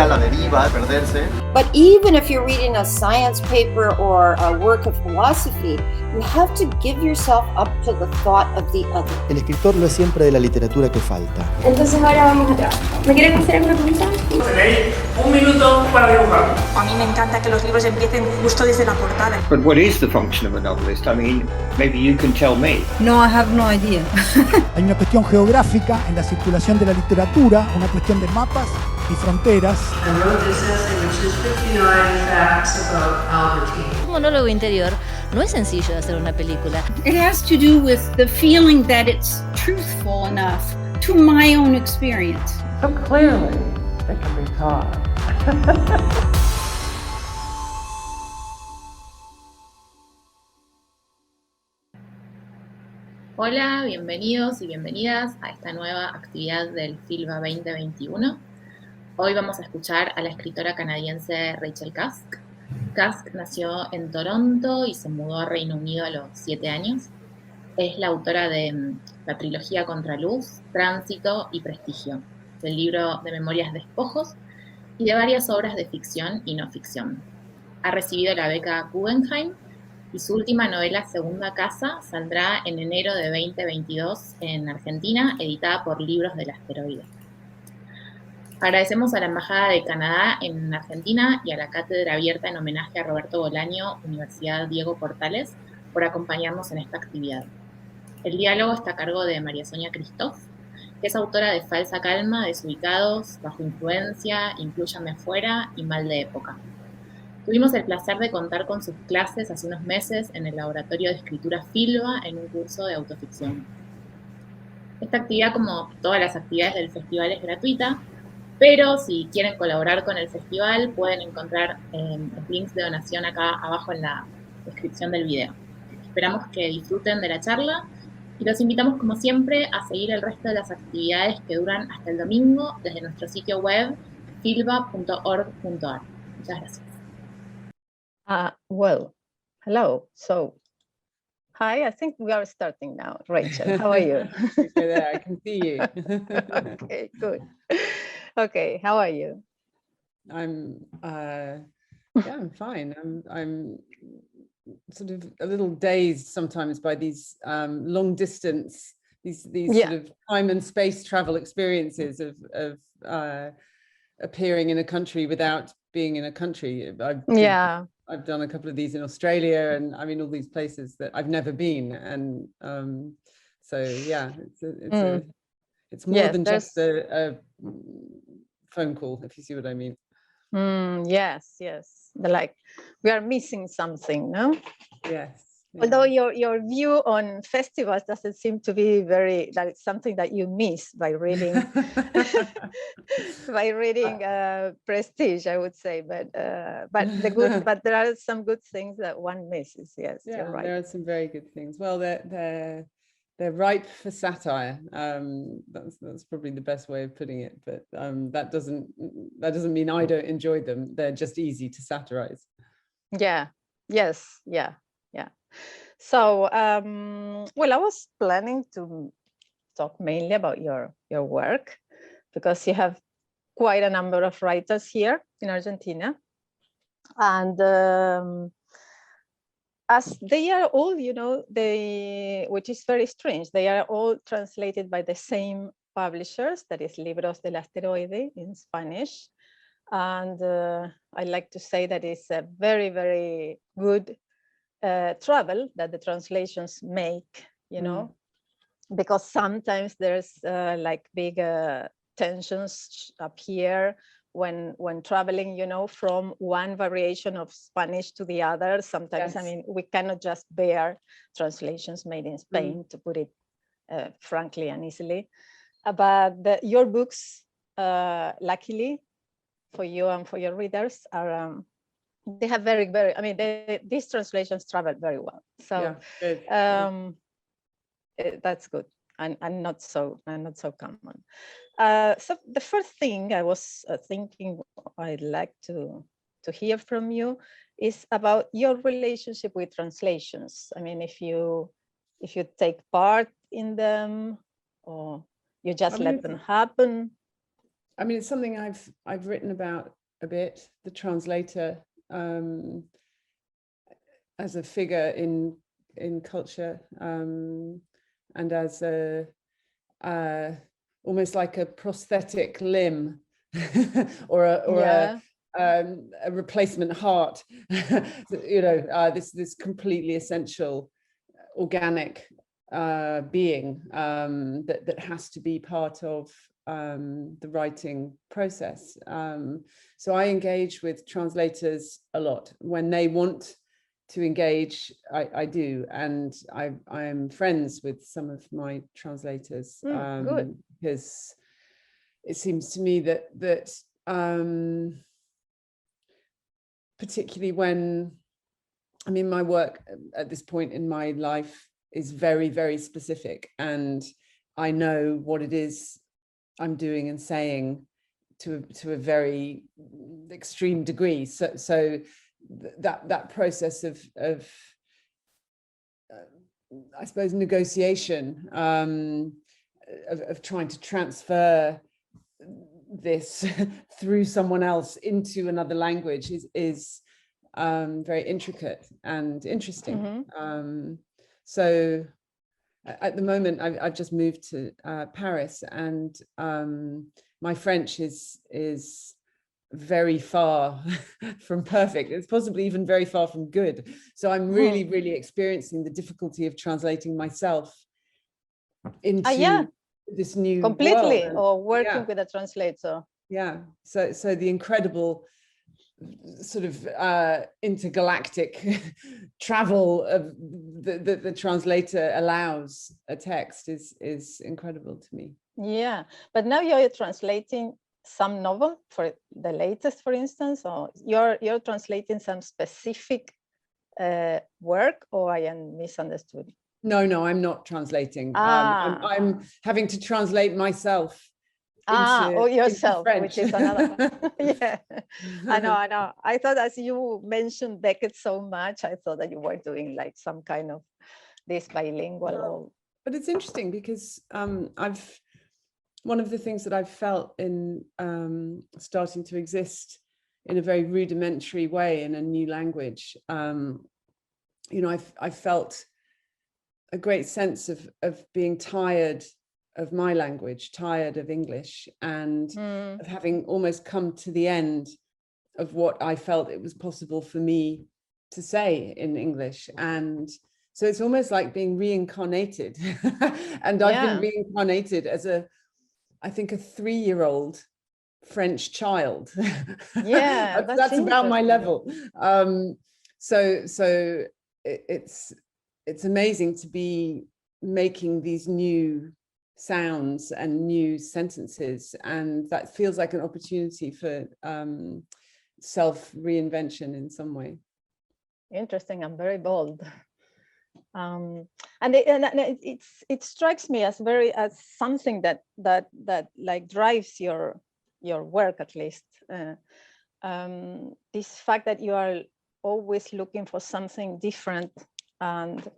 a la deriva, perderse. But even if you're reading a science paper or a work of philosophy, you have to give yourself up to the thought of the other. El escritor no es siempre de la literatura que falta. Entonces ahora vamos a trabajar. ¿Me quieren hacer alguna pregunta? Tenéis un minuto para dibujar. A mí me encanta que los libros empiecen justo desde la portada. But what is the function of a novelist? I mean, maybe you can tell me. No, I have no idea. Hay una cuestión geográfica en la circulación de la literatura, una cuestión de mapas y fronteras. Un monólogo interior no es sencillo de hacer una película. It has to do with the feeling that it's truthful enough to my own experience. So clearly, it can be taught. Hola, bienvenidos y bienvenidas a esta nueva actividad del FILBA 2021. Hoy vamos a escuchar a la escritora canadiense Rachel Cusk. Cusk nació en Toronto y se mudó a Reino Unido a los 7 años. Es la autora de la trilogía Contraluz, Tránsito y Prestigio, del libro de memorias Despojos y de varias obras de ficción y no ficción. Ha recibido la beca Guggenheim y su última novela, Segunda Casa, saldrá en enero de 2022 en Argentina, editada por Libros del Asteroide. Agradecemos a la Embajada de Canadá en Argentina y a la Cátedra Abierta en homenaje a Roberto Bolaño, Universidad Diego Portales, por acompañarnos en esta actividad. El diálogo está a cargo de María Sonia Cristoff, que es autora de Falsa Calma, Desubicados, Bajo Influencia, Inclúyame Afuera y Mal de Época. Tuvimos el placer de contar con sus clases hace unos meses en el Laboratorio de Escritura FILBA en un curso de autoficción. Esta actividad, como todas las actividades del festival, es gratuita, pero si quieren colaborar con el festival pueden encontrar los links de donación acá abajo en la descripción del video. Esperamos que disfruten de la charla y los invitamos, como siempre, a seguir el resto de las actividades que duran hasta el domingo desde nuestro sitio web filba.org.ar. Muchas gracias. Well, hello. So, hi, I think we are starting now. Rachel, how are you? There, I can see you. Okay, good. Okay, how are you? I'm fine. I'm sort of a little dazed sometimes by these long distance, these sort of time and space travel experiences of appearing in a country without being in a country. I've done a couple of these in Australia, and I mean all these places that I've never been, and so yeah, it's more than just a phone call, if you see what I mean. Yes. Like we are missing something, no? Yes. Yeah. Although your view on festivals doesn't seem to be very, that it's something that you miss by reading Prestige, I would say, but there are some good things that one misses. Yes, yeah, you're right. There are some very good things. Well, they're ripe for satire. That's probably the best way of putting it. But that doesn't mean I don't enjoy them. They're just easy to satirize. Yeah. Yes. Yeah. So, well, I was planning to talk mainly about your work because you have quite a number of writers here in Argentina, and as they are all, which is very strange, they are all translated by the same publishers, that is Libros del Asteroide in Spanish, and I like to say that it's a very, very good travel that the translations make, because sometimes there's like big tensions appear when traveling, from one variation of Spanish to the other. Sometimes, yes. I mean, we cannot just bear translations made in Spain, to put it frankly and easily. But your books, luckily for you and for your readers, are they have very, very, I mean, these translations travel very well. So yeah, that's good, and not so common. So the first thing I was thinking I'd like to hear from you is about your relationship with translations. I mean, if you take part in them, or you just let them happen. I mean, it's something I've written about a bit, the translator as a figure in culture, and as a almost like a prosthetic limb or a replacement heart. This completely essential organic being that has to be part of the writing process. So I engage with translators a lot. When they want to engage, I do, and I am friends with some of my translators, because it seems to me that particularly when, I mean, my work at this point in my life is very, very specific, and I know what it is I'm doing and saying to a very extreme degree. So that process of I suppose negotiation, of trying to transfer this through someone else into another language is very intricate and interesting. So at the moment, I've just moved to Paris, and my French is very far from perfect. It's possibly even very far from good. So I'm really, really experiencing the difficulty of translating myself into this new completely world. or working with a translator. Yeah. So the incredible sort of intergalactic travel of the translator allows a text is incredible to me. Yeah, but now you're translating some novel, for the latest, for instance, or you're translating some specific work, or I am misunderstood? No, I'm not translating. I'm having to translate myself. Or yourself, French. which is another. Yeah, I know. I thought, as you mentioned Beckett so much, I thought that you were doing like some kind of this bilingual. But it's interesting because one of the things that I've felt in starting to exist in a very rudimentary way in a new language, I felt a great sense of being tired of my language, tired of English, and of having almost come to the end of what I felt it was possible for me to say in English. And so it's almost like being reincarnated. And I've been reincarnated as I think a 3-year-old French child. Yeah, that's about my level. So it's amazing to be making these new sounds and new sentences, and that feels like an opportunity for self-reinvention in some way. Interesting and very bold. And it strikes me as something that like drives your work, at least. This fact that you are always looking for something different, and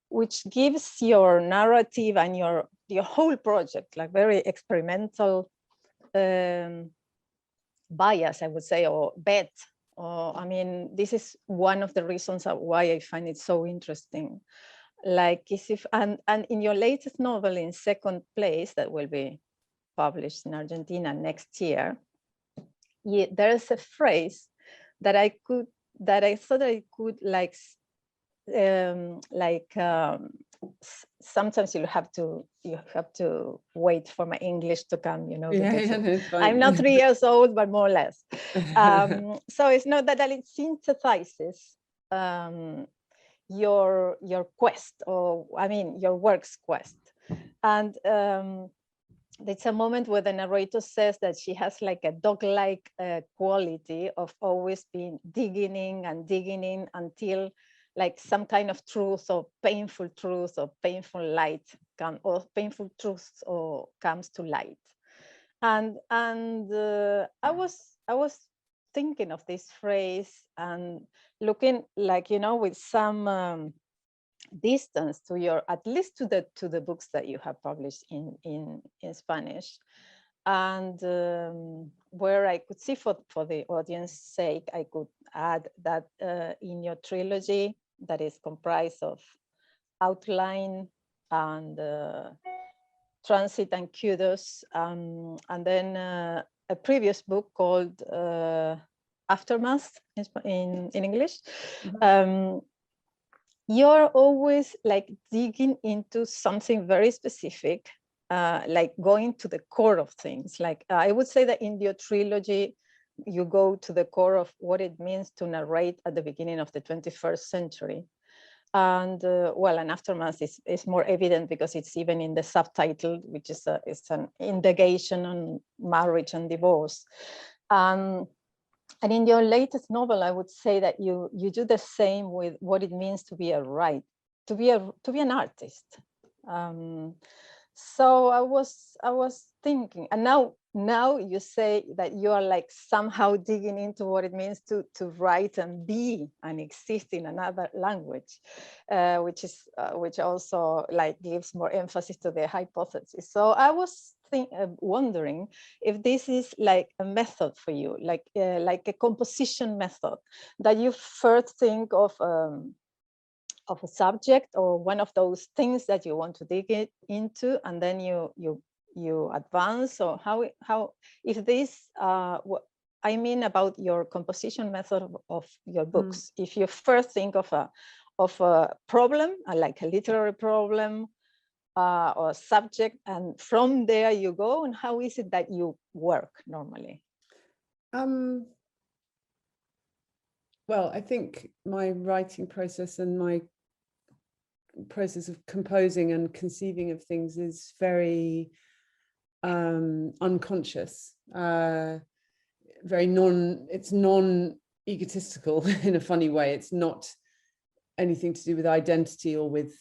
which gives your narrative and your whole project like very experimental bias, I would say, or bet. I mean, this is one of the reasons why I find it so interesting. Like, and in your latest novel, In Second Place, that will be published in Argentina next year, there's a phrase that I thought I could sometimes you have to wait for my English to come, I'm not 3 years old, but more or less. So it's not that it synthesizes your quest, or I mean your work's quest. And it's a moment where the narrator says that she has like a dog-like quality of always being digging in until like some kind of truth or painful light comes to light. And I was thinking of this phrase and looking like, with some distance to at least to the books that you have published in Spanish. And where I could see for the audience's sake, I could add that in your trilogy that is comprised of outline and transit and kudos, and then a previous book called Aftermath in English. You're always like digging into something very specific, like going to the core of things. Like I would say that in your trilogy, you go to the core of what it means to narrate at the beginning of the 21st century. And well, an Aftermath is more evident because it's even in the subtitle, which is it's an indagation on marriage and divorce. And in your latest novel, I would say that you do the same with what it means to be to be an artist. So I was thinking, and now you say that you are like somehow digging into what it means to write and be and exist in another language, which also like gives more emphasis to the hypothesis. So I was wondering if this is like a method for you, like a composition method, that you first think of a subject or one of those things that you want to dig into, and then you advance, or how if this what I mean about your composition method of your books, if you first think of a problem, like a literary problem, or subject, and from there you go, and how is it that you work normally? Well, I think my writing process and my process of composing and conceiving of things is very unconscious, very non-egotistical in a funny way. It's not anything to do with identity or with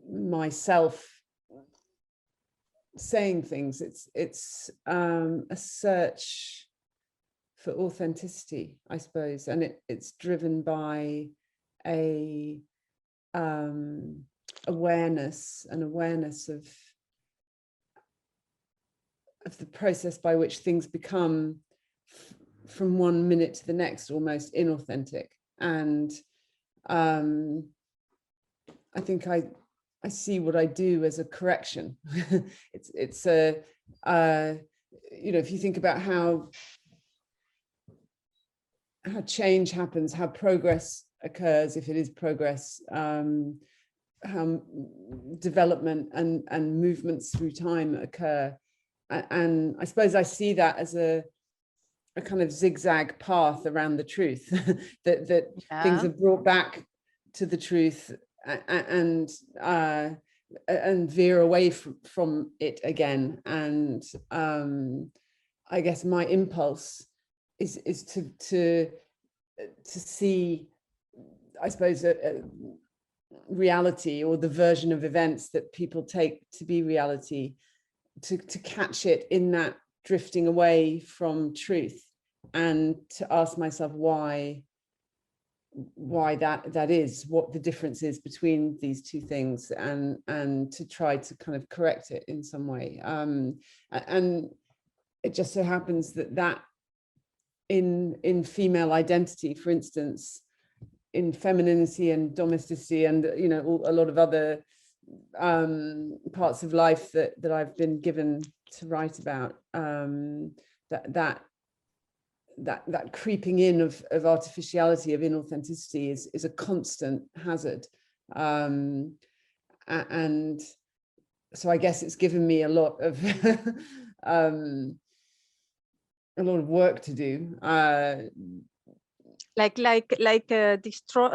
myself saying things. It's a search for authenticity, I suppose, and it's driven by a awareness of the process by which things become from one minute to the next almost inauthentic. And I think I see what I do as a correction. it's a if you think about how change happens, how progress occurs, if it is progress, how development and movements through time occur. And I suppose I see that as a kind of zigzag path around the truth, that things are brought back to the truth and veer away from it again. And I guess my impulse is to see, I suppose, a reality, or the version of events that people take to be reality, to catch it in that drifting away from truth, and to ask myself why that is, what the difference is between these two things, and to try to kind of correct it in some way. And it just so happens that in female identity, for instance, in femininity and domesticity, and a lot of other parts of life that I've been given to write about, that creeping in of artificiality, of inauthenticity is a constant hazard, and so I guess it's given me a lot of work to do,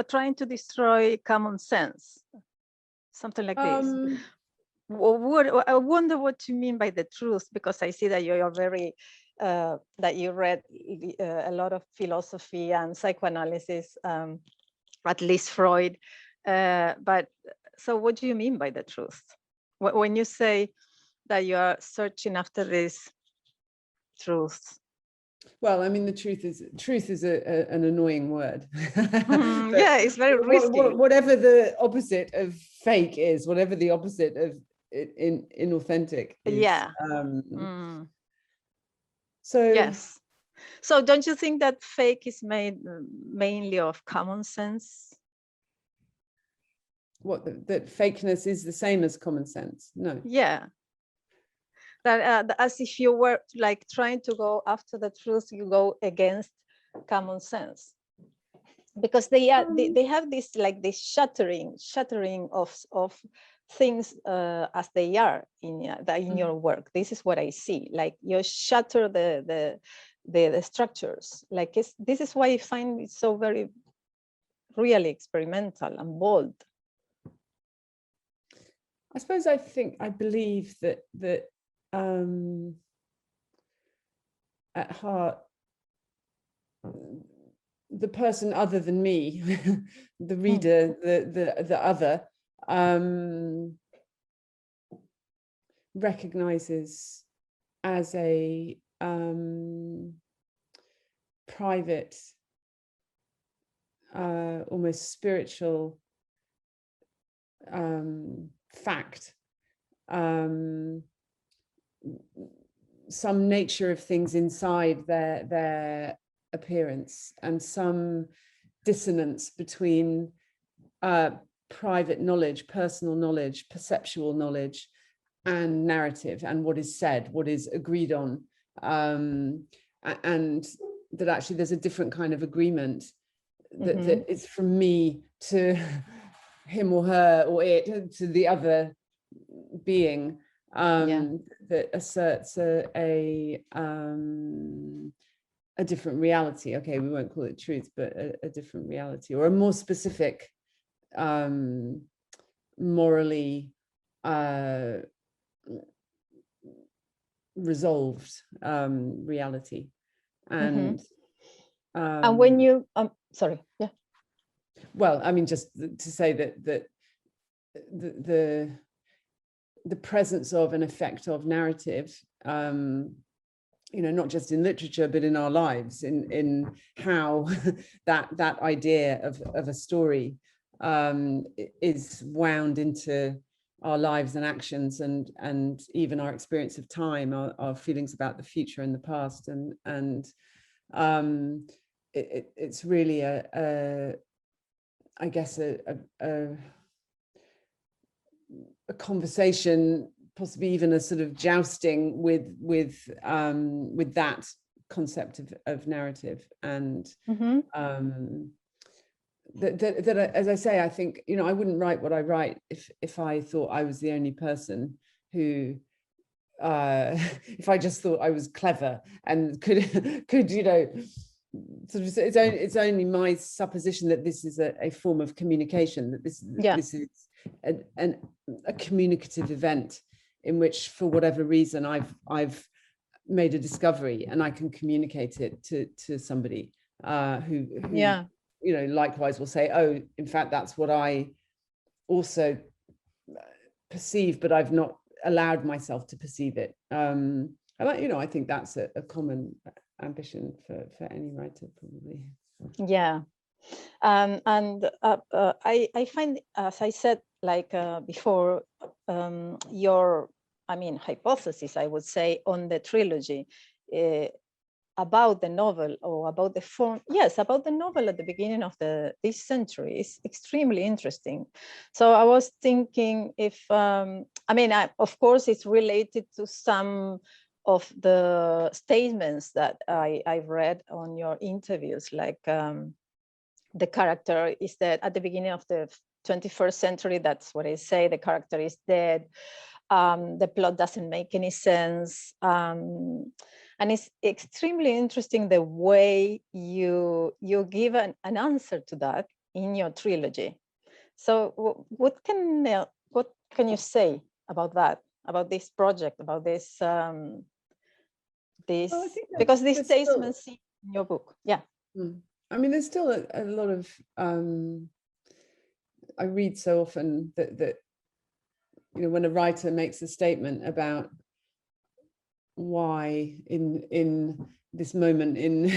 trying to destroy common sense, something like this. I wonder what you mean by the truth, because I see that you are very that you read a lot of philosophy and psychoanalysis, at least Freud. But so what do you mean by the truth? When you say that you are searching after this truth? Well, I mean, the truth is an annoying word. Yeah, it's very risky. Whatever the opposite of fake is, whatever the opposite of inauthentic. So yes. So don't you think that fake is made mainly of common sense? What, that fakeness is the same as common sense? No. Yeah. That as if you were like trying to go after the truth, you go against common sense, because they have this like this shattering of things as they are in your work. This is what I see. Like you shatter the structures. Like this is why I find it so very really experimental and bold. I suppose I believe that at heart, the person other than me, the reader, the other, recognizes as a private, almost spiritual fact, some nature of things inside their appearance, and some dissonance between private knowledge, personal knowledge, perceptual knowledge, and narrative, and what is said, what is agreed on, and that actually there's a different kind of agreement that, that it's from me to him or her or it to the other being, that asserts a different reality. Okay, we won't call it truth, but a different reality, or a more specific, morally resolved reality. And when you sorry, well, I mean, just to say that the presence of an effect of narrative, you know, not just in literature, but in our lives, in how that idea of a story is wound into our lives and actions, and even our experience of time, our feelings about the future and the past, and it's really I guess a conversation, possibly even a sort of jousting with that concept of narrative, and that as I say, I think, you know, I wouldn't write what I write if I thought I was the only person who if I just thought I was clever and could you know, sort of, it's only my supposition that this is a form of communication, that this is a communicative event in which, for whatever reason, I've made a discovery and I can communicate it to somebody who you know, likewise will say, oh, in fact, that's what I also perceive, but I've not allowed myself to perceive it. And you know, I think that's a common ambition for any writer, probably. Yeah. And I find, as I said, like before, your, I mean, hypothesis, I would say, on the trilogy about the novel, or about the form, about the novel at the beginning of this century is extremely interesting. So I was thinking if, I mean, of course, it's related to some of the statements that I've read on your interviews, like the character is dead at the beginning of the 21st century. That's what I say. The character is dead. The plot doesn't make any sense. And it's extremely interesting the way you give an answer to that in your trilogy. So what can you say about that, about this project, about this because these statements in your book? Yeah. I mean, there's still a lot of I read so often that you know, when a writer makes a statement about why in this moment in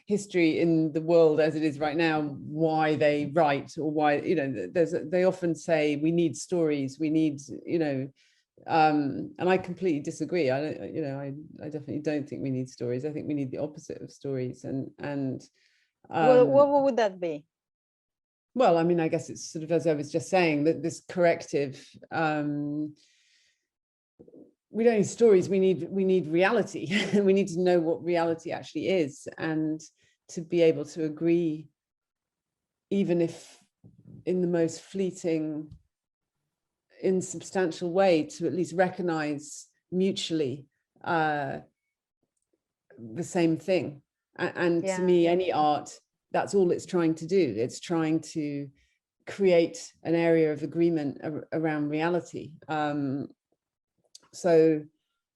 history, in the world as it is right now, why they write, or why, you know, they often say we need stories, we need, you know, And I completely disagree. I definitely don't think we need stories. I think we need the opposite of stories. What would that be? Well, I mean, I guess it's sort of, as I was just saying, that this corrective, we don't need stories, we need reality. We need to know what reality actually is, and to be able to agree, even if in the most fleeting, insubstantial way, to at least recognize mutually the same thing. And to me, any art, that's all it's trying to do. It's trying to create an area of agreement around reality. So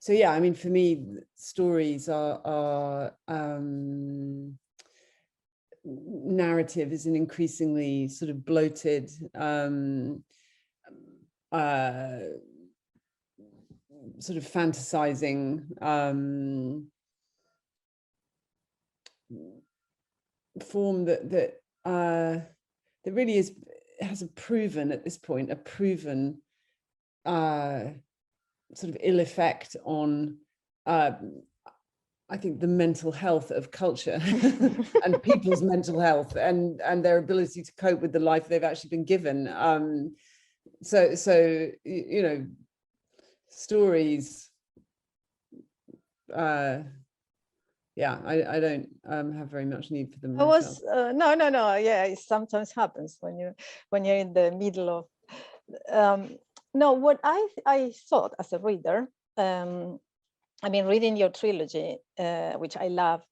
yeah, I mean, for me, stories are narrative is an increasingly sort of bloated, sort of fantasizing form that really has at this point a proven sort of ill effect on I think the mental health of culture and people's mental health and their ability to cope with the life they've actually been given. So you know, stories. Yeah, I don't have very much need for them myself. No. Yeah, it sometimes happens when you're in the middle of. No, what I thought as a reader. I mean, reading your trilogy, which I love,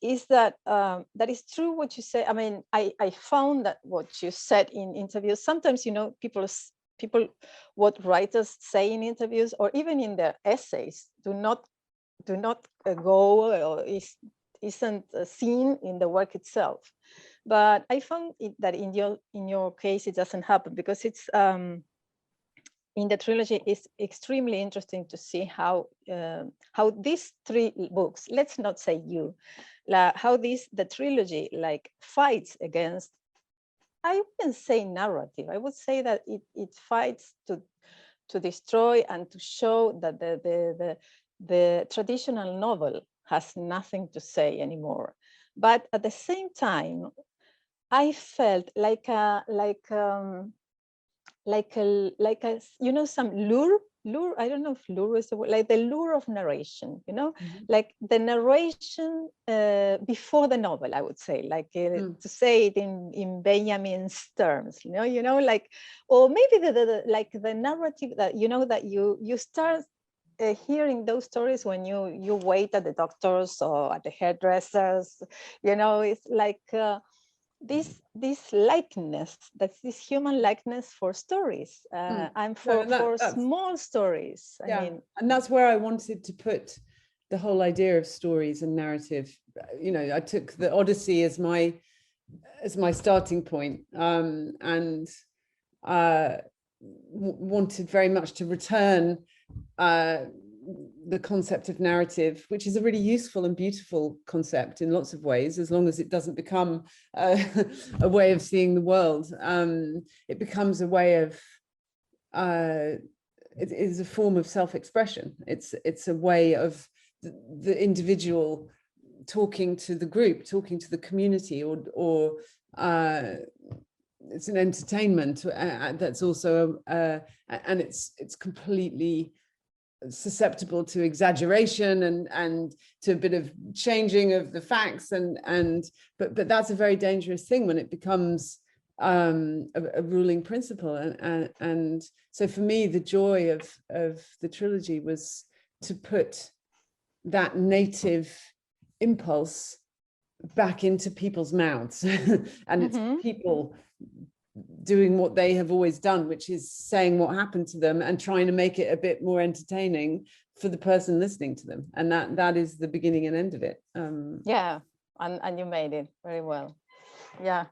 is that that is true what you say. I mean, I found that what you said in interviews, sometimes, you know, people, what writers say in interviews or even in their essays do not go or isn't seen in the work itself. But I found that in your case, it doesn't happen, because it's in the trilogy, it's extremely interesting to see how these three books, let's not say how the trilogy like fights against, I wouldn't say narrative, I would say that it fights to destroy and to show that the traditional novel has nothing to say anymore. But at the same time, I felt like a you know, some lure, I don't know if lure is the word, like the lure of narration, you know, like the narration before the novel, I would say, like to say it in Benjamin's terms, you know, like, or maybe like the narrative that, you know, that you start hearing those stories when you wait at the doctors or at the hairdressers, you know, it's like this likeness, that's this human likeness for stories and for small stories. I mean, and that's where I wanted to put the whole idea of stories and narrative. You know, I took the Odyssey as my starting point, and wanted very much to return the concept of narrative, which is a really useful and beautiful concept in lots of ways, as long as it doesn't become a way of seeing the world. It becomes a way of, it is a form of self-expression. It's a way of the individual talking to the group, talking to the community, or it's an entertainment that's also, and it's completely susceptible to exaggeration and to a bit of changing of the facts, but that's a very dangerous thing when it becomes a ruling principle. And so for me, the joy of the trilogy was to put that native impulse back into people's mouths and it's people doing what they have always done, which is saying what happened to them and trying to make it a bit more entertaining for the person listening to them. And that is the beginning and end of it. Yeah, and you made it very well. Yeah,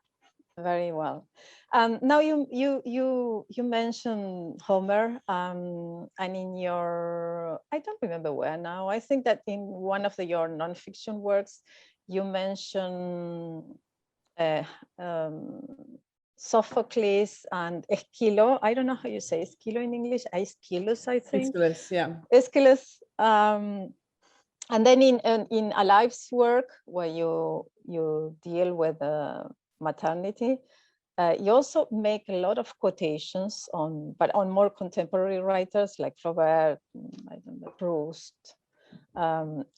very well. Now you mentioned Homer, and in your, I don't remember where now, I think that in one of your nonfiction works, you mentioned Sophocles and Aeschylus. I don't know how you say Aeschylus in English. Aeschylus, I think. Aeschylus, yeah. Aeschylus. And then in Alive's work, where you deal with maternity, you also make a lot of quotations but on more contemporary writers like Robert, I don't know, Proust,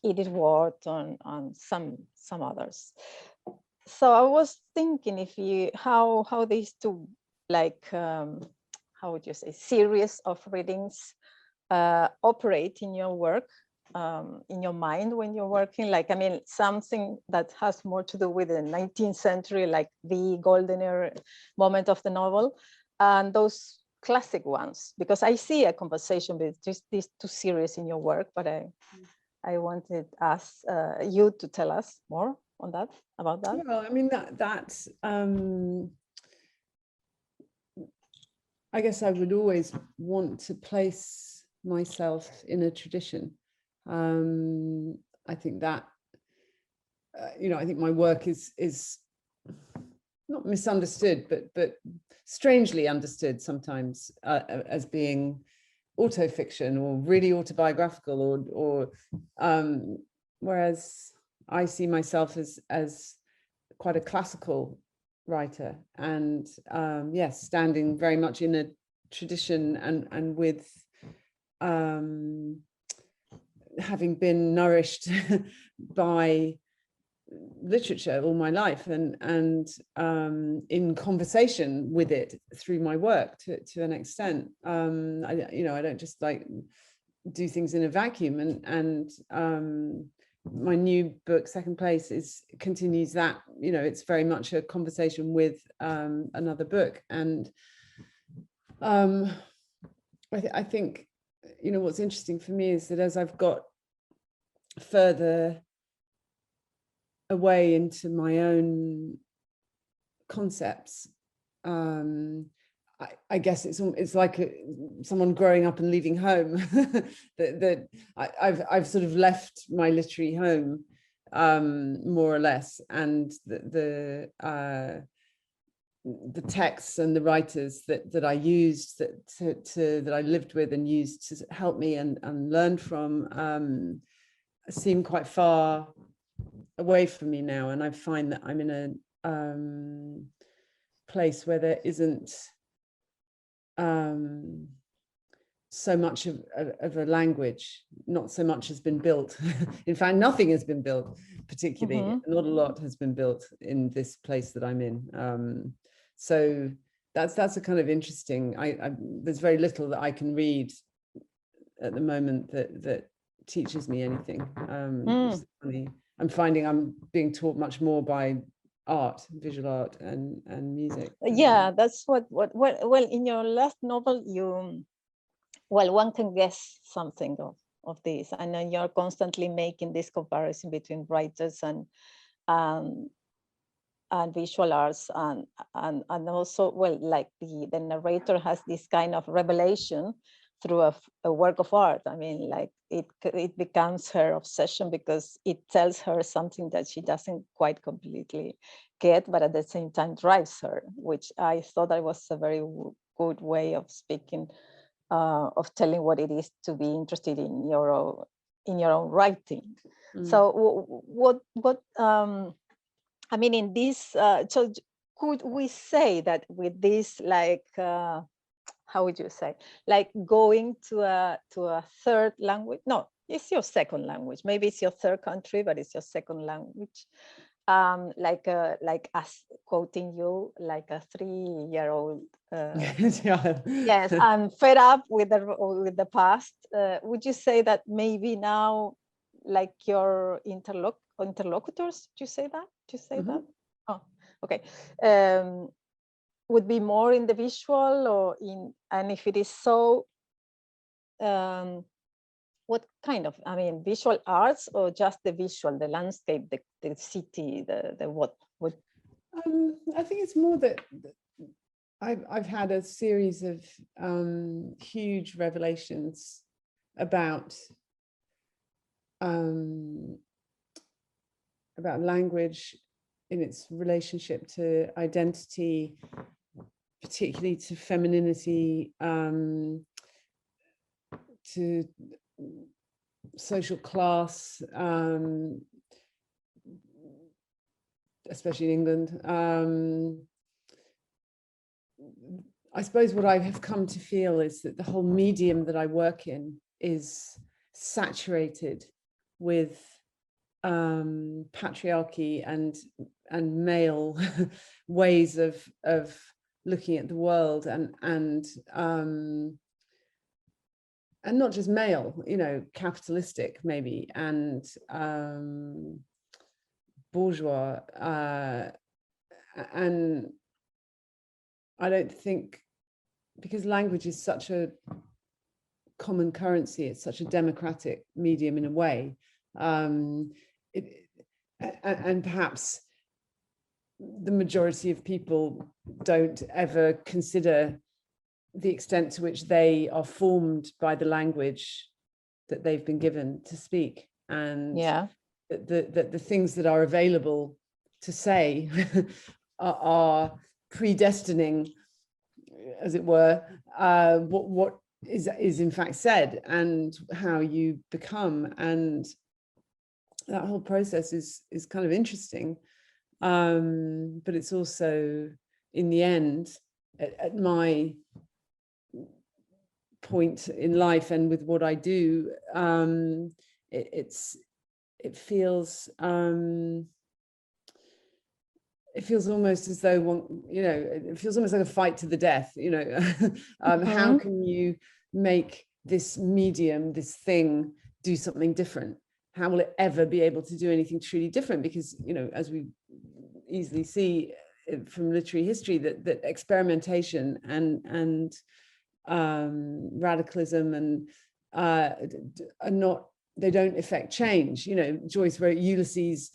Edith Wharton, and some others. So I was thinking how these two, like, how would you say, series of readings operate in your work, in your mind when you're working. Like, I mean, something that has more to do with the 19th century, like the golden era moment of the novel, and those classic ones, because I see a conversation with just these two series in your work, but I wanted you to tell us more on that, about that. Well, I mean, I guess I would always want to place myself in a tradition. I think that, I think my work is not misunderstood, but strangely understood sometimes as being autofiction or really autobiographical, or whereas I see myself as quite a classical writer, and yes, standing very much in a tradition, and with having been nourished by literature all my life, and in conversation with it through my work to an extent. I don't just like do things in a vacuum, and my new book, Second Place, continues that. It's very much a conversation with another book, and I think what's interesting for me is that as I've got further away into my own concepts, I guess it's like someone growing up and leaving home. that I've sort of left my literary home, more or less, and the texts and the writers that I used, that I lived with and used to help me and learn from, seem quite far away from me now, and I find that I'm in a place where there isn't so much of a language. Not so much has been built. In fact, nothing has been built particularly. Not a lot has been built in this place that I'm in. So that's a kind of interesting. There's very little that I can read at the moment that teaches me anything. I'm finding I'm being taught much more by art, visual art, and music. Yeah, that's what well, in your last novel, one can guess something of this. I know you're constantly making this comparison between writers and visual arts, and also, well, like the narrator has this kind of revelation through a work of art. I mean, like it becomes her obsession because it tells her something that she doesn't quite completely get, but at the same time drives her, which I thought that was a very good way of speaking, of telling what it is to be interested in your own writing. So what I mean, in this, so could we say that with this, like, how would you say, like going to a third language? No, it's your second language. Maybe it's your third country, but it's your second language. Like us quoting you, like a 3-year-old. Yes, and fed up with the past. Would you say that maybe now, like your interlocutors? Do you say that? That? Oh, okay. Would be more in the visual, or and if it is so, what kind of, I mean, visual arts, or just the visual, the landscape, the city, the what? I think it's more that I've had a series of huge revelations about language in its relationship to identity, particularly to femininity, to social class, especially in England. I suppose what I have come to feel is that the whole medium that I work in is saturated with patriarchy and male ways of looking at the world, and not just male, you know, capitalistic maybe, and bourgeois, and I don't think, because language is such a common currency, it's such a democratic medium in a way, and perhaps the majority of people don't ever consider the extent to which they are formed by the language that they've been given to speak, and the things that are available to say are predestining, as it were, what is in fact said and how you become, and that whole process is kind of interesting, but it's also, in the end, at my point in life and with what I do, it feels almost as though one, you know, it feels almost like a fight to the death, you know. How can you make this medium, this thing, do something different? How will it ever be able to do anything truly different? Because, you know, as we easily see from literary history, that experimentation and radicalism and are not, they don't affect change. You know, Joyce wrote Ulysses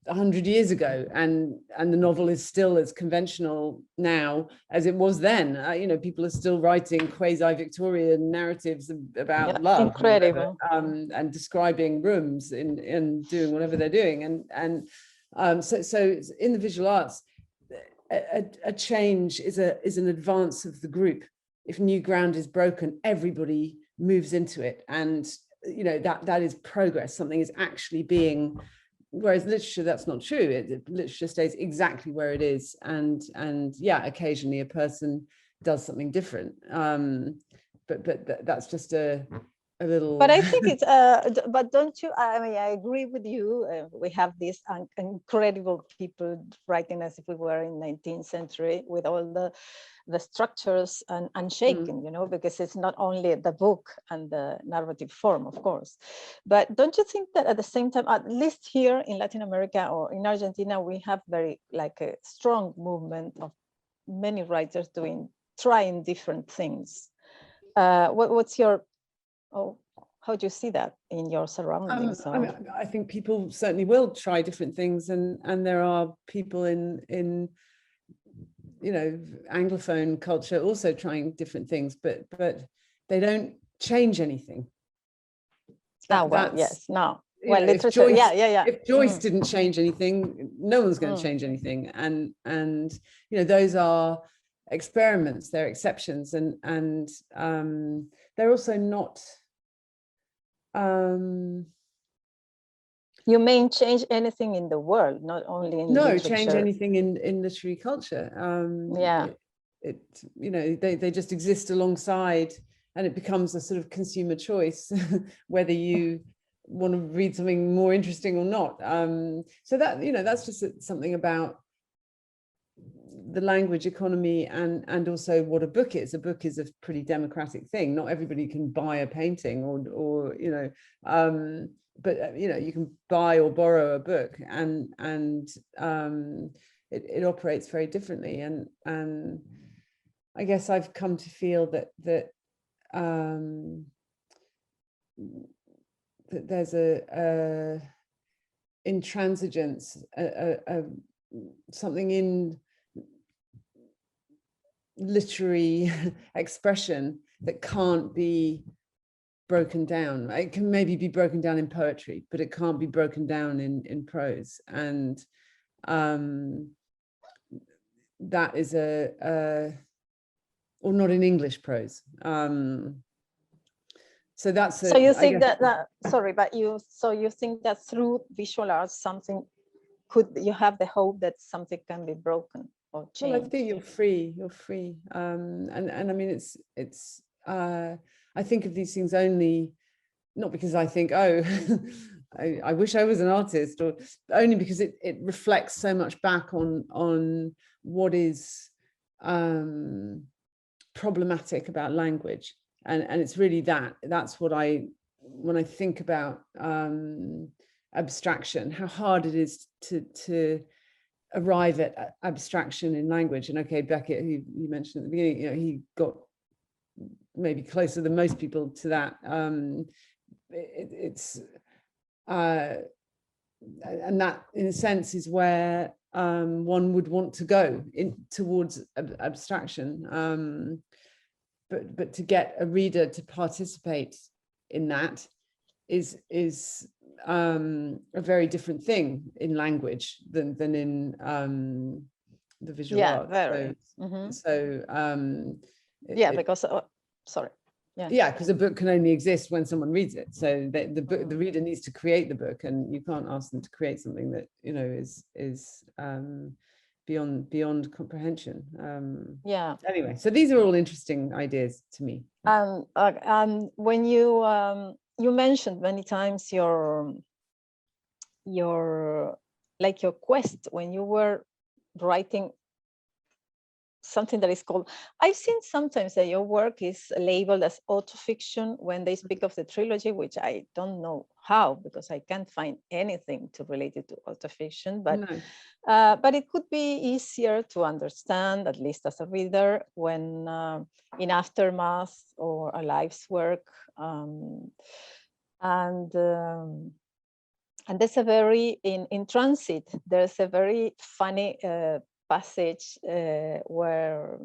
100 years ago, and the novel is still as conventional now as it was then. You know, people are still writing quasi-Victorian narratives about love, incredible, and describing rooms and doing whatever they're doing, and so in the visual arts, a change is an advance of the group. If new ground is broken, everybody moves into it, and you know, that is progress. Something is actually being. Whereas literature, that's not true. Literature stays exactly where it is, and yeah, occasionally a person does something different. But that's just a little. But I think it's. But don't you? I mean, I agree with you. We have these incredible people writing as if we were in 19th century, with all the structures and unshaken, you know, because it's not only the book and the narrative form, of course, but don't you think that at the same time, at least here in Latin America or in Argentina, we have very like a strong movement of many writers trying different things. What's your, how do you see that in your surroundings? I mean, I think people certainly will try different things, and there are people in you know, Anglophone culture also trying different things, but they don't change anything. Yes, no. Well, know, literature, if Joyce didn't change anything, no one's going to change anything, and you know, those are experiments, they're exceptions, and they're also not. You may change anything in the world, not only in literature. Change anything in literary culture. It you know, they just exist alongside, and it becomes a sort of consumer choice whether you want to read something more interesting or not. So that, you know, that's just something about the language economy, and also what a book is. A book is a pretty democratic thing. Not everybody can buy a painting or you know, but you know, you can buy or borrow a book, and it operates very differently, and I guess I've come to feel that there's a intransigence, something in literary expression that can't be broken down. It can maybe be broken down in poetry, but it can't be broken down in prose, and that is a or not in English prose. So that's so you think sorry, but you think that through visual arts something you have the hope that something can be broken or changed? Well, I think you're free. And I mean, it's I think of these things only not because I think, oh, I wish I was an artist, or only because it reflects so much back on what is problematic about language. And it's really that's what when I think about abstraction, how hard it is to arrive at abstraction in language. And okay, Beckett, who you mentioned at the beginning, you know, he got maybe closer than most people to that. And that, in a sense, is where one would want to go towards abstraction. But to get a reader to participate in that is a very different thing in language than in the visual arts. Very. Because sorry. Yeah, because a book can only exist when someone reads it. So the reader needs to create the book, and you can't ask them to create something that, you know, is beyond comprehension. Anyway, so these are all interesting ideas to me. When you mentioned many times your quest when you were writing something that is called, I've seen sometimes that your work is labeled as autofiction when they speak of the trilogy, which I don't know how, because I can't find anything to relate it to autofiction, but it could be easier to understand, at least as a reader, when in aftermath or a life's work. And there's a very, in Transit, there's a very funny passage where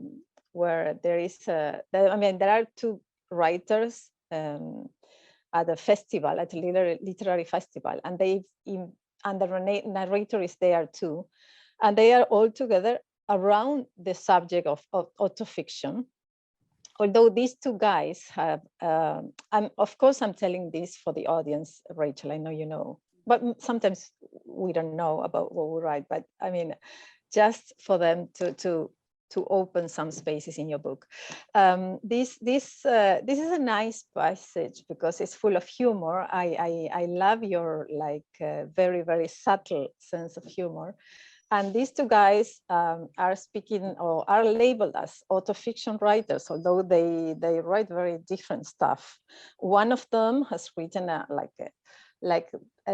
there is there are two writers at a festival, at a literary festival, and the narrator is there too, and they are all together around the subject of autofiction. Although these two guys have, of course I'm telling this for the audience, Rachel, I know you know, but sometimes we don't know about what we write, but I mean, just for them to open some spaces in your book. This is a nice passage because it's full of humor. I love your very, very subtle sense of humor. And these two guys are speaking or are labeled as autofiction writers, although they write very different stuff. One of them has written a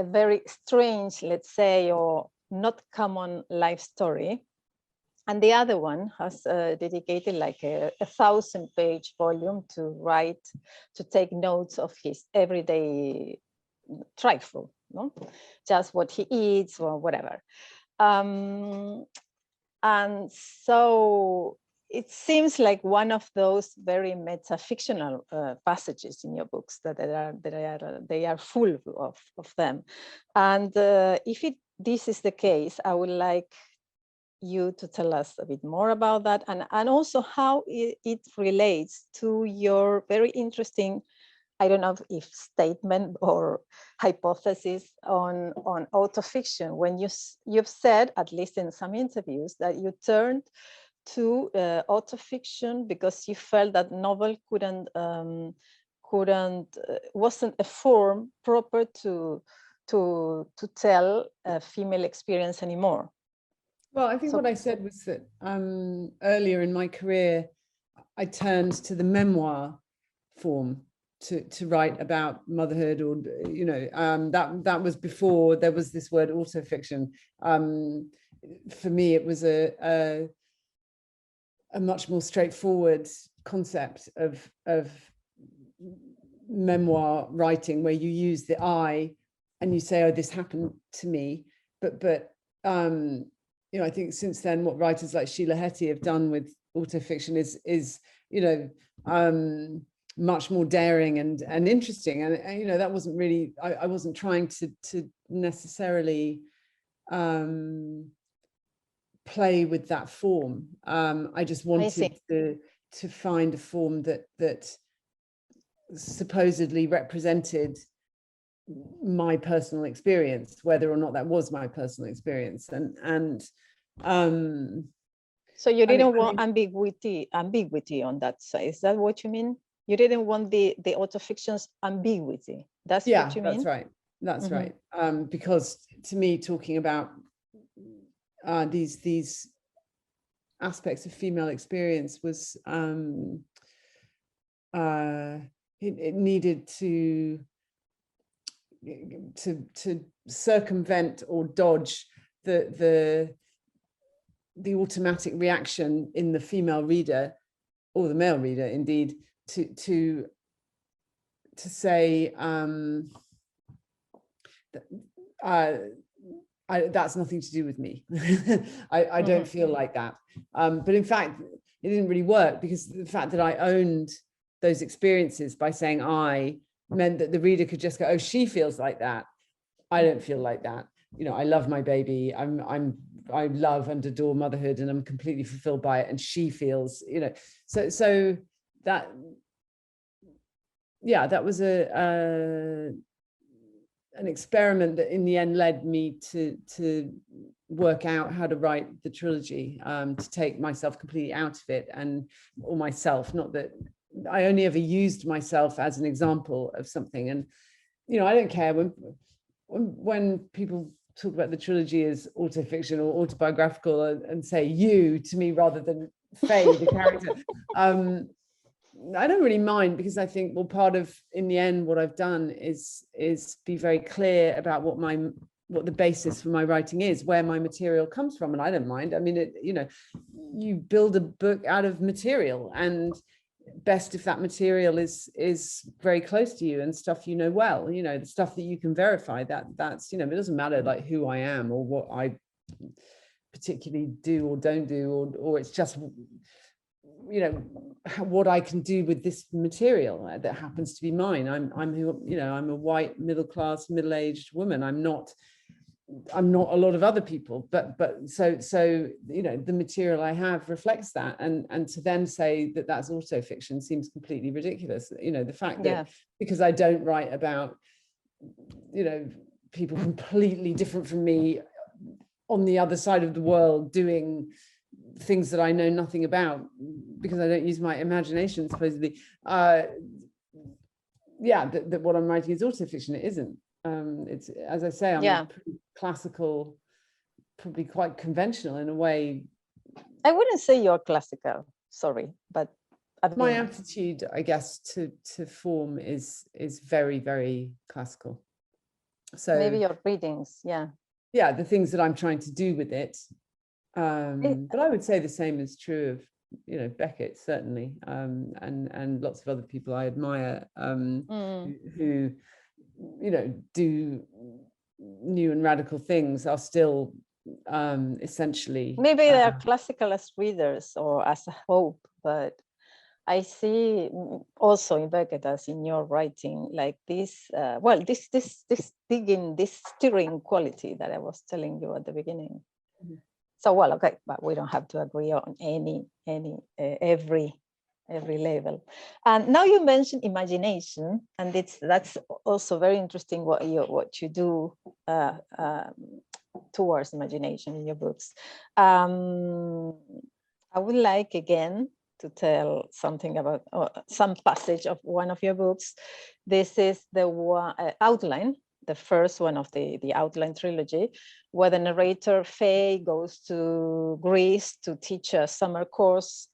very strange, let's say, or not common life story, and the other one has dedicated like a 1,000-page volume to take notes of his everyday trifle, no? Just what he eats or whatever. And so it seems like one of those very metafictional passages in your books that they are full of them. And if this is the case, I would like you to tell us a bit more about that, and also how it relates to your very interesting, I don't know if statement or hypothesis on autofiction, when you've said, at least in some interviews, that you turned to autofiction because you felt that novel wasn't a form proper to tell a female experience anymore. Well, I think what I said was that earlier in my career, I turned to the memoir form to write about motherhood, or, you know, that was before there was this word autofiction. For me, it was a much more straightforward concept of memoir writing, where you use the I and you say, oh, this happened to me. But you know, I think since then, what writers like Sheila Heti have done with autofiction is you know, much more daring and interesting. And you know, that wasn't really, I wasn't trying to necessarily play with that form. I just wanted to find a form that supposedly represented my personal experience, whether or not that was my personal experience. So you didn't want ambiguity on that side. Is that what you mean? You didn't want the autofiction's ambiguity. That's what you mean? That's right. That's right. Because to me, talking about these aspects of female experience was it needed to circumvent or dodge the automatic reaction in the female reader, or the male reader indeed, to say that's nothing to do with me. I don't feel like that. But in fact, it didn't really work, because the fact that I owned those experiences by saying I meant that the reader could just go, oh, she feels like that. I don't feel like that. You know, I love my baby. I love and adore motherhood, and I'm completely fulfilled by it. And she feels, you know, so that, yeah, that was an experiment that in the end led me to work out how to write the trilogy, to take myself completely out of it, or myself, not that I only ever used myself as an example of something. And, you know, I don't care when people talk about the trilogy as autofiction or autobiographical and say you to me rather than Faye, the character. I don't really mind, because I think, well, part of, in the end, what I've done is be very clear about what the basis for my writing is, where my material comes from, and I don't mind. I mean, you know, you build a book out of material, and best if that material is very close to you and stuff you know well, you know, the stuff that you can verify. That's, you know, it doesn't matter like who I am or what I particularly do or don't do, or it's just, you know, what I can do with this material that happens to be mine. I'm you know, I'm a white middle-class middle-aged woman. I'm not a lot of other people, but so you know, the material I have reflects that, and to then say that that's also fiction seems completely ridiculous. You know, the fact that because I don't write about, you know, people completely different from me on the other side of the world doing things that I know nothing about, because I don't use my imagination supposedly, that what I'm writing is also fiction. It isn't. It's, as I say, I'm pretty classical, probably quite conventional in a way. I wouldn't say you're classical, sorry, but my attitude, I guess, to form is very, very classical. So maybe your readings, the things that I'm trying to do with it. But I would say the same is true of, you know, Beckett, certainly, and lots of other people I admire, who, you know, do new and radical things, are still essentially, maybe they are classical as readers or as a hope, but I see also in Beckett, as in your writing, like this this digging, this stirring quality that I was telling you at the beginning. So, well, okay, but we don't have to agree on every level. And now you mentioned imagination, and that's also very interesting what you do towards imagination in your books. I would like again to tell something about some passage of one of your books. This is the outline, the first one of the outline trilogy, where the narrator Faye goes to Greece to teach a summer course.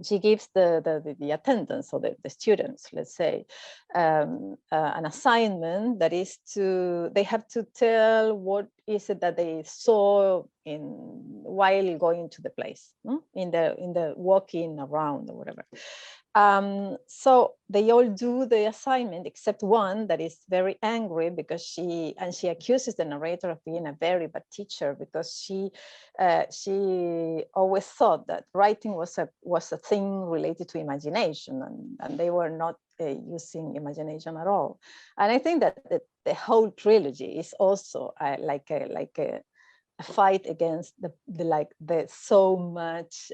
She gives the attendants, or the students, let's say, an assignment that is they have to tell what is it that they saw while going to the place, in the walking around or whatever. So they all do the assignment except one that is very angry because she accuses the narrator of being a very bad teacher, because she always thought that writing was a thing related to imagination, and they were not using imagination at all. And I think that the whole trilogy is also like a a fight against the so much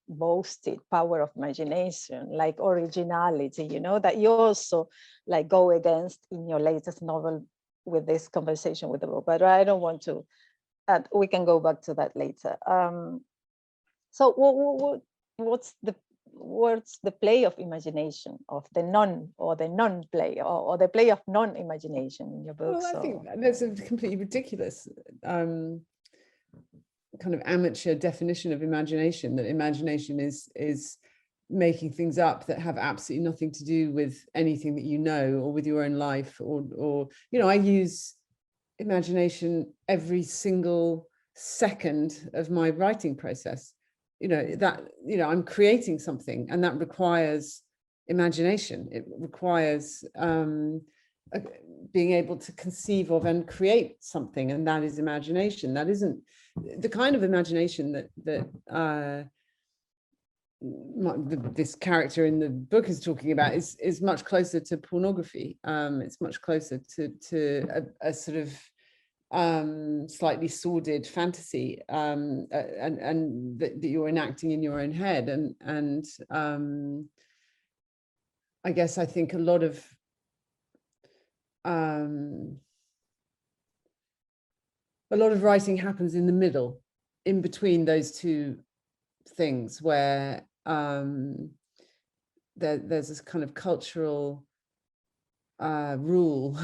boasted power of imagination, like originality, you know, that you also like go against in your latest novel with this conversation with the book. But I don't want to. We can go back to that later. So what's the play of imagination, of the non-play, or the play of non-imagination in your book? Well, I think that's a completely ridiculous kind of amateur definition of imagination, that imagination is making things up that have absolutely nothing to do with anything that you know or with your own life, or you know, I use imagination every single second of my writing process. You know, that, you know, I'm creating something, and that requires imagination. It requires being able to conceive of and create something, and that is imagination. That isn't the kind of imagination that this character in the book is talking about is much closer to pornography. It's much closer to a sort of slightly sordid fantasy, and that you're enacting in your own head, and I guess I think a lot of writing happens in the middle, in between those two things, where there's this kind of cultural rule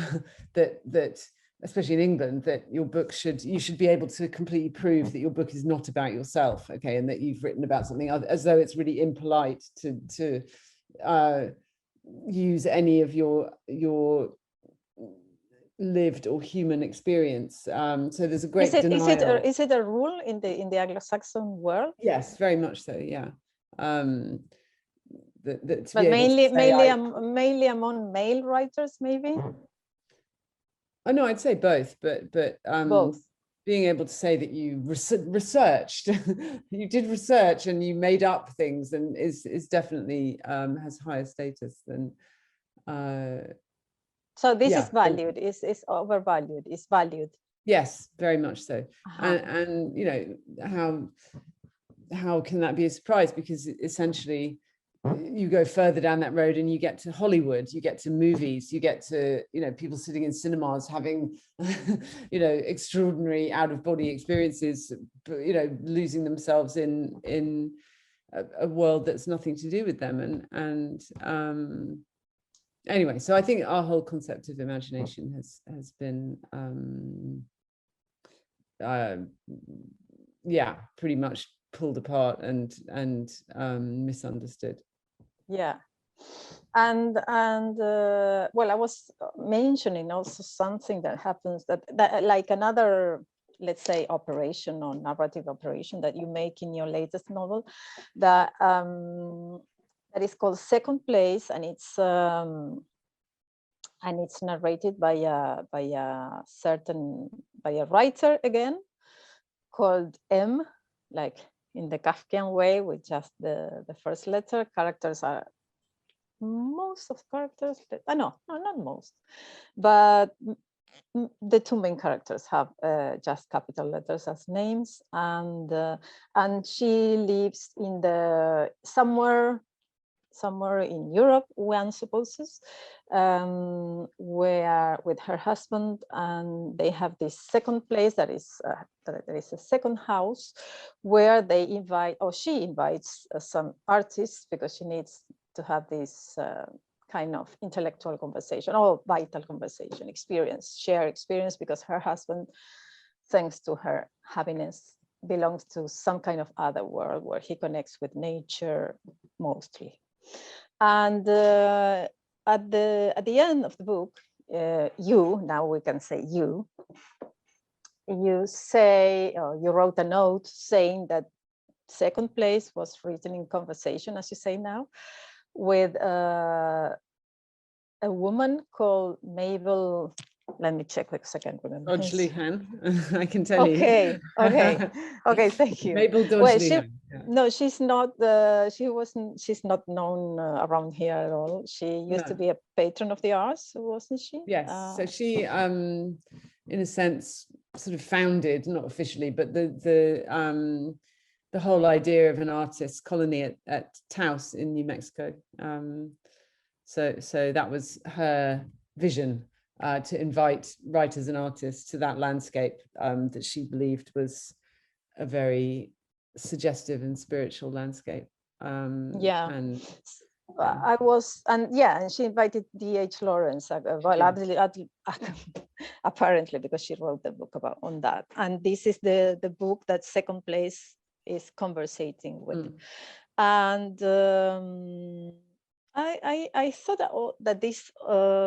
that especially in England, that your book you should be able to completely prove that your book is not about yourself, okay, and that you've written about something other, as though it's really impolite to use any of your lived or human experience. So there's a great denial. Is it a rule in the Anglo-Saxon world? Yes, very much so. Yeah. But mainly among male writers, maybe. Oh no, I'd say both, but both. Being able to say that you researched, you did research and you made up things, and is definitely has higher status than. So this is valued, is overvalued, is valued. Yes, very much so. And you know, how can that be a surprise? Because essentially you go further down that road and you get to Hollywood, you get to movies, you get to, you know, people sitting in cinemas having, you know, extraordinary out-of-body experiences, you know, losing themselves in a world that's nothing to do with them. And anyway, so I think our whole concept of imagination has been pretty much pulled apart and misunderstood. Yeah, and well, I was mentioning also something that happens that like another, let's say, operation or narrative operation that you make in your latest novel, that is called Second Place, and it's narrated by a writer again, called M, like in the Kafkian way, with just the first letter. Characters are, most of characters, no, not most, but the two main characters have just capital letters as names, and she lives in somewhere in Europe, one supposes, where with her husband, and they have this second place that is a second house where they invite, or she invites some artists, because she needs to have this kind of intellectual conversation or vital conversation, shared experience, because her husband, thanks to her happiness, belongs to some kind of other world where he connects with nature mostly. And at the end of the book, now we can say you say, or you wrote a note saying that Second Place was written in conversation, as you say now, with a woman called Mabel. Let me check a second. Dodgley-Han, I can tell you. Okay, thank you. Mabel Dodgley-Han. No, she's not. She's not known around here at all. She used to be a patron of the arts, wasn't she? Yes. So she, in a sense, sort of founded, not officially, but the whole idea of an artist colony at Taos in New Mexico. So that was her vision, to invite writers and artists to that landscape that she believed was a very suggestive and spiritual landscape. And she invited D.H. Lawrence, apparently, because she wrote the book on that. And this is the book that second place is conversating with. And I thought that this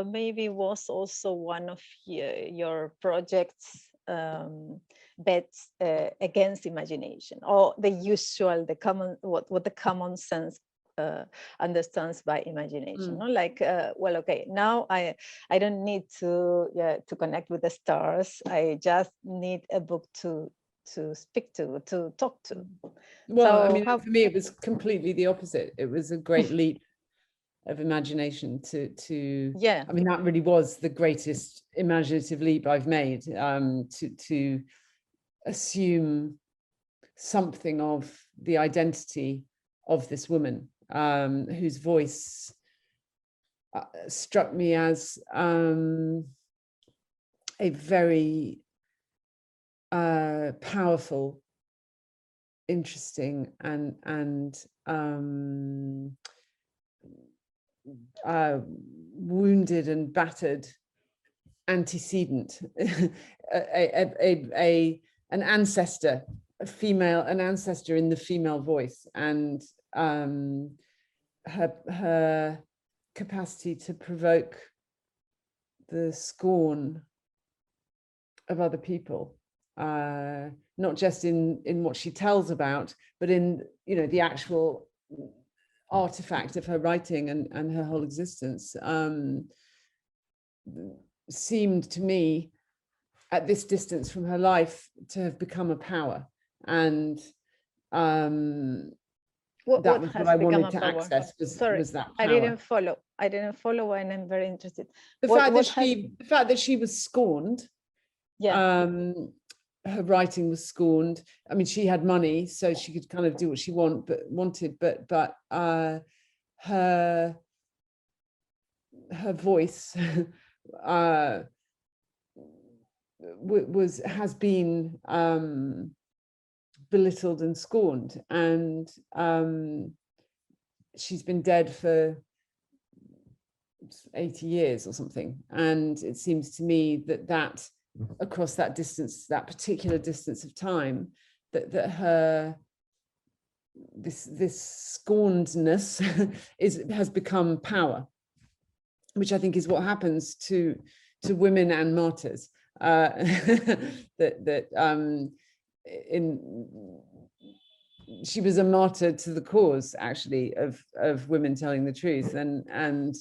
maybe was also one of your projects, bets against imagination, or the usual, the common, what the common sense understands by imagination. No? Like, well, okay, now I don't need to connect with the stars. I just need a book to speak to talk to. Well, so I mean, for me, it was completely the opposite. It was a great leap of imagination to I mean, that really was the greatest imaginative leap I've made, to assume something of the identity of this woman, whose voice struck me as a very powerful, interesting, and wounded and battered antecedent, an ancestor, an ancestor in the female voice, and her capacity to provoke the scorn of other people, not just in what she tells about, but in, you know, the actual artifact of her writing and her whole existence. Seemed to me, at this distance from her life, to have become a power, and that was what I wanted to access. Was that power. I didn't follow, and I'm very interested. The fact that she was scorned. Her writing was scorned. I mean, she had money, so she could kind of do what she wanted, but her voice has been belittled and scorned, and she's been dead for 80 years or something. And it seems to me that across that distance, that particular distance of time, that her this scornedness has become power, which I think is what happens to women and martyrs. She was a martyr to the cause, actually, of women telling the truth, and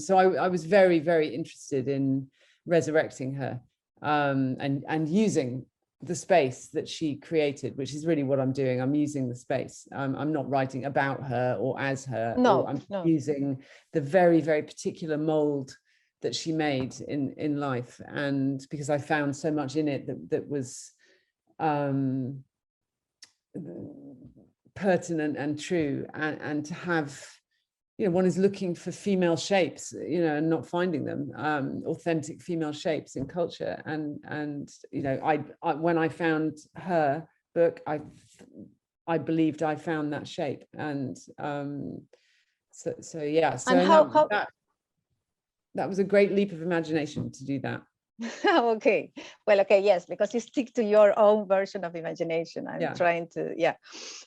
so I was very, very interested in resurrecting her, and using the space that she created, which is really what I'm doing. I'm using the space. I'm not writing about her or as her. I'm using the very, very particular mold that she made in life, and because I found so much in it that was pertinent and true, and to have, you know, one is looking for female shapes, you know, and not finding them, authentic female shapes in culture, and you know, I when I found her book, I believed I found that shape, and so yeah, so and that was a great leap of imagination to do that. Okay, well, okay, yes, because you stick to your own version of imagination. I'm trying to,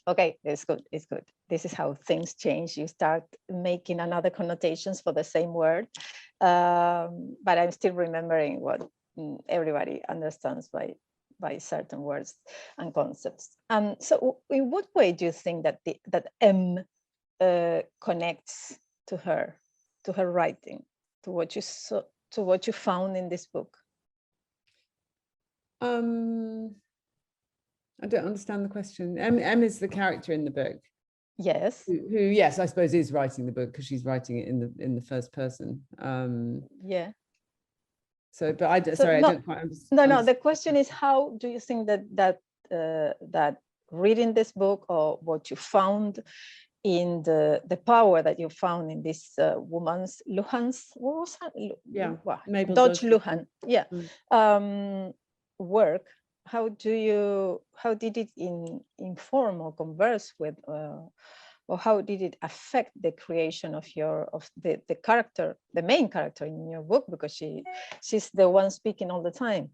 okay, it's good, it's good. This is how things change. You start making another connotations for the same word, but I'm still remembering what everybody understands by certain words and concepts. So in what way do you think that M connects to her writing, to what you saw, to what you found in this book? I don't understand the question. M is the character in the book. Yes. Who yes, I suppose is writing the book, because she's writing it in the first person. So, but I So don't quite understand. No. The question is, how do you think that reading this book, or what you found in the power that you found in this woman's Lujan's, what was that? Mabel Dodge Lujan. Lujan, work. How did it inform or converse with, or how did it affect the creation of the character, the main character in your book, because she's the one speaking all the time?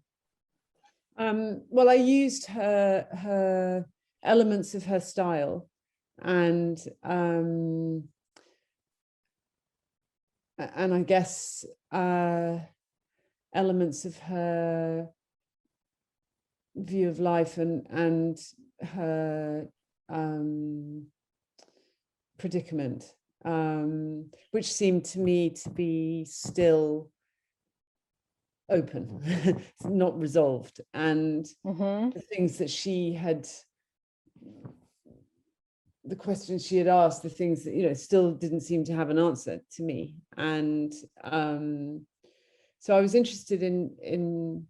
Well, I used her elements of her style, and I guess elements of her view of life and her predicament, which seemed to me to be still open, not resolved, and the things that she had, the questions she had asked, the things that still didn't seem to have an answer to me. And so I was interested in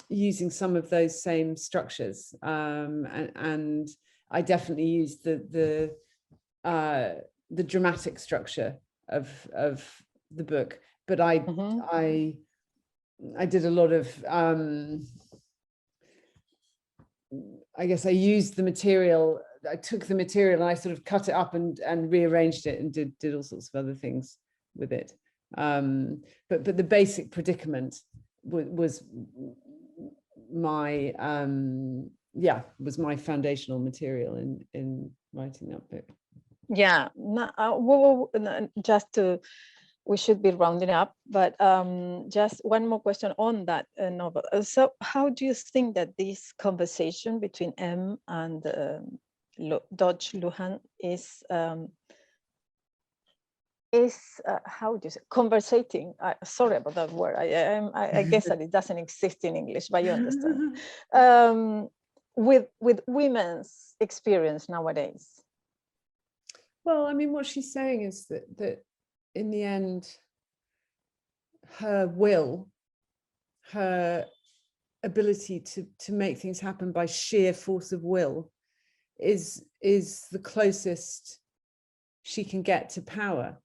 using some of those same structures, and I definitely used the dramatic structure of the book, but I did a lot of I guess I used the material. I took the material and I sort of cut it up and rearranged it and did all sorts of other things with it. But the basic predicament was my was my foundational material in writing that book. Yeah, we should be rounding up, but just one more question on that novel. So how do you think that this conversation between M and Dodge Lujan is how do you say, conversating? Sorry about that word. I guess that it doesn't exist in English, but you understand. With women's experience nowadays. Well, I mean, what she's saying is that in the end, her will, her ability to make things happen by sheer force of will is the closest she can get to power,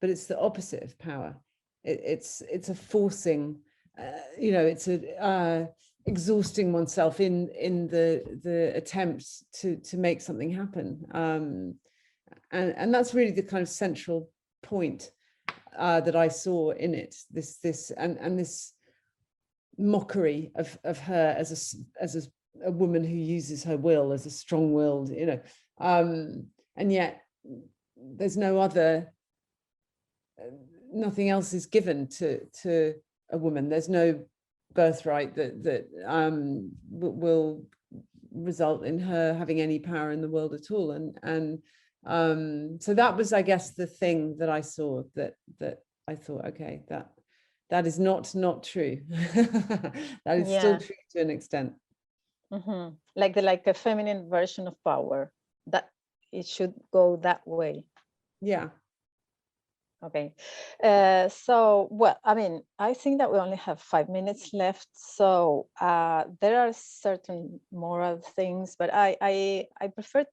but it's the opposite of power. It's a forcing, it's a exhausting oneself in the attempt to make something happen, and that's really the kind of central point that I saw in it. This mockery of her as a woman who uses her will as a strong-willed, and yet there's nothing else is given to a woman. There's no birthright that will result in her having any power in the world at all. And so that was, I guess, the thing that I saw that I thought, okay, that is not true. That is still true to an extent. Mm-hmm. Like a feminine version of power, that it should go that way. Yeah. Okay. So, well, I mean, I think that we only have 5 minutes left. So there are certain moral things, but I prefer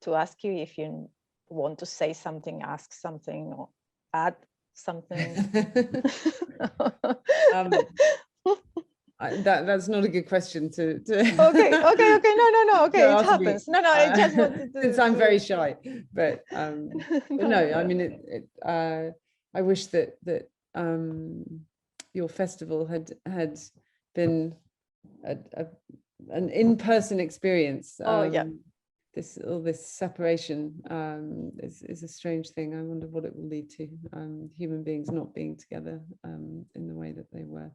to ask you if you want to say something, ask something, or add something. That's not a good question to Okay. No. Okay, it happens. No, I just wanted to. Since I'm very shy, but no, I mean, I wish that your festival had been an in-person experience. This separation is a strange thing. I wonder what it will lead to. Human beings not being together in the way that they were.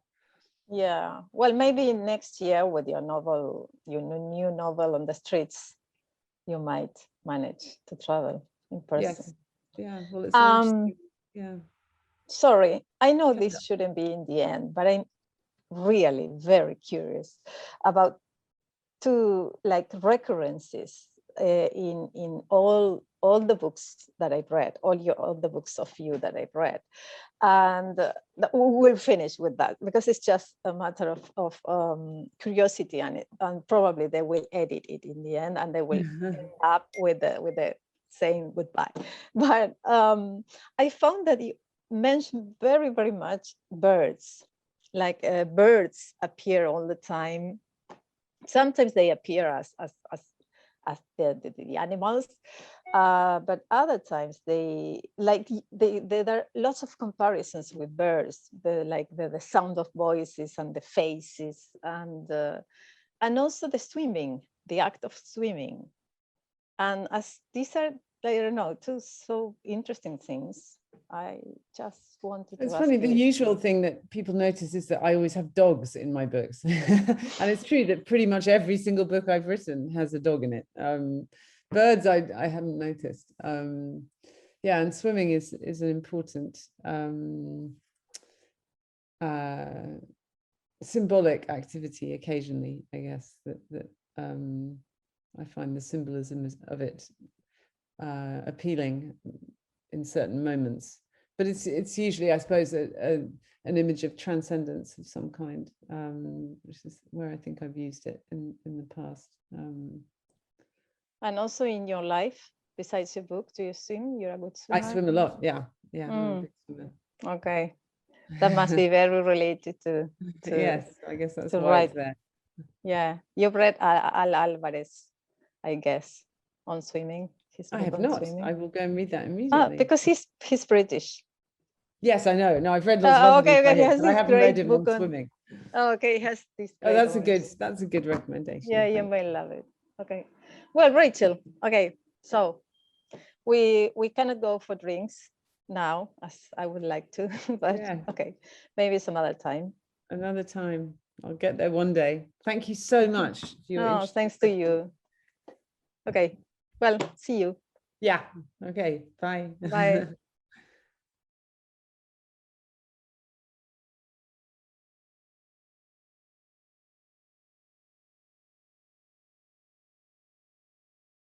Yeah, well, maybe next year with your novel, your new novel on the streets, you might manage to travel in person. Yes. Yeah. Well, it's yeah. Sorry, I know this shouldn't be in the end, but I'm really very curious about two recurrences in all all the books that I've read, all the books of you that I've read. And we'll finish with that because it's just a matter of curiosity, and probably they will edit it in the end and they will end up with the saying goodbye. But I found that you mentioned very, very much birds, like birds appear all the time. Sometimes they appear as the animals, but other times there are lots of comparisons with birds, the sound of voices and the faces, and also the swimming, the act of swimming. And as these are, I don't know, two so interesting things, I just wanted to It's ask funny, you. the usual thing that people notice is that I always have dogs in my books. And it's true that pretty much every single book I've written has a dog in it. Birds, I haven't noticed. Yeah, and swimming is an important symbolic activity occasionally, I guess, that I find the symbolism of it appealing in certain moments. But it's usually, I suppose, an image of transcendence of some kind, which is where I think I've used it in the past. And also in your life, besides your book, do you swim? You're a good swimmer? I swim a lot, yeah. I'm a big swimmer. Okay. That must be very related to yes, I guess that's to why write. it's there. Yeah, you've read Al Alvarez, I guess, on swimming. I have not. Swimming. I will go and read that immediately. Because he's British. Yes, I know. No, I've read lots of other okay. books, but I haven't read him on swimming. Okay, he has this. Oh, that's a good recommendation. Yeah, you may love it. Okay. Well, Rachel. Okay, so we cannot go for drinks now, as I would like to, but yeah. Okay, maybe some other time. Another time. I'll get there one day. Thank you so much. Thanks to you. Okay. Well, see you. Yeah. Okay. Bye. Bye.